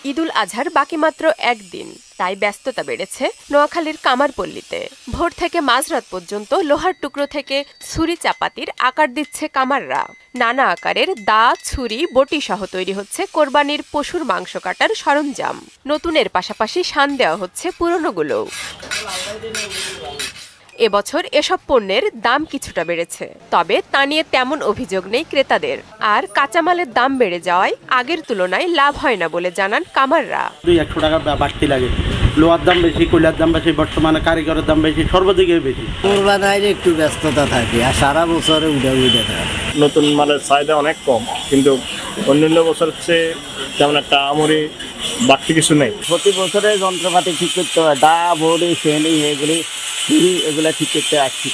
ঈদুল আজহার বাকি মাত্র একদিন, তাই ব্যস্ততা বেড়েছে নোয়াখালীর কামারপল্লীতে। ভোর থেকে মাঝরাত পর্যন্ত লোহার টুকরো থেকে ছুরি চাপাতির আকার দিচ্ছে কামাররা। নানা আকারের দা, ছুরি, বটি সহ তৈরি হচ্ছে কোরবানির পশুর মাংস কাটার সরঞ্জাম। নতুনের পাশাপাশি শান দেওয়া হচ্ছে পুরনোগুলো। এবছর এসব পণ্যের দাম কিছুটা বেড়েছে, তবে তা নিয়ে তেমন অভিযোগ নেই ক্রেতাদের। আর কাঁচামালের দাম বেড়ে যাওয়ায় আগের তুলনায় লাভ হয় না বলে জানান কামাররা। 100 টাকা বাড়তি লাগে, লোহার দাম বেশি, কয়লার দাম বেশি, বর্তমানে কারিগরের দাম বেশি, সর্বদিকে বেশি। কোরবানির একটু ব্যস্ততা থাকে আর সারা বছরে উঠে থাকে। নতুন মালের চাহিদা অনেক কম, কিন্তু অন্যান্য বছরের চেয়ে তেমন একটা আমরি বাড়তি কিছু নেই। প্রতি বছরে যন্ত্রপাতি ঠিক করতে হয়, দা, বড়ি, শ্রেণী, এগুলা ঠিক করতে আসছি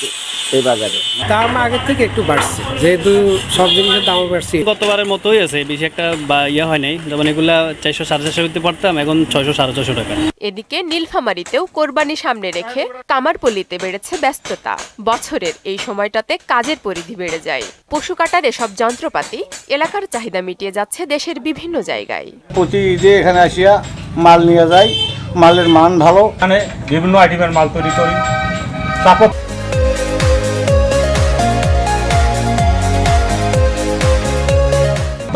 এই বাজারে। দাম আগের থেকে একটু বাড়ছে, যেহেতু সব জিনিসের দাম বাড়ছে। গতবারের মতোই আছে, বেশি একটা ইয়ে হয় নাই। যেমন এগুলা 400-450 করতে পারতাম, এখন 600-650 টাকা। এদিকে নীলফামারীতেও কোরবানি সামনে রেখে কামারপল্লীতে বেড়েছে ব্যস্ততা। বছরের এই সময়টাতে কাজের পরিধি বেড়ে যায়। পশু কাটার এসব যন্ত্রপাতি এলাকার চাহিদা মিটিয়ে যাচ্ছে দেশের বিভিন্ন জায়গায়। প্রতি ঈদে এখানে আসিয়া মাল নিয়ে যাই, মালের মান ভালো। এখানে বিভিন্ন আইটেমের মাল তৈরি করি, কাপড়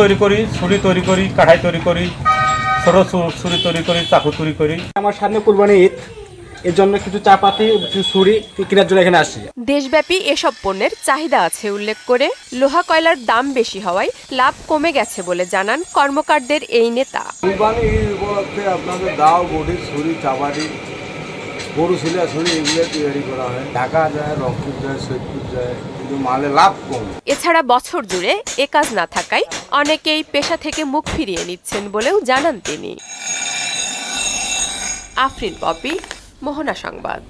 তৈরি করি, ছুরি তৈরি করি, কাঠাই তৈরি করি, ছোট ছুরি তৈরি করি, চাকু তৈরি করি। আমার সামনে কুরবানি ঈদ, এর জন্য কিছু চাপাতি, কিছু ছুরি কেনার জন্য এখানে আসছি। দেশব্যাপী এসব পণ্যের চাহিদা আছে উল্লেখ করে লোহা কয়লার দাম বেশি হওয়ায় লাভ কমে গেছে বলে জানান কর্মকারদের এই নেতা। কুরবানি ঈদ উপলক্ষে আপনাদের দাও, বডি, ছুরি, চাপাতি, গরু ছিলা ছুরি এগুলো তৈরি করা হয়। ঢাকা যায়, রংপুর যায়, সৈয়দপুর যায়, কিন্তু মালে লাভ কম। এছাড়া বছর জুড়ে এ কাজ না থাকায় অনেকেই পেশা থেকে মুখ ফিরিয়ে নিচ্ছেন বলেও জানান তিনি। আফরিন পপি, মোহনা সংবাদ।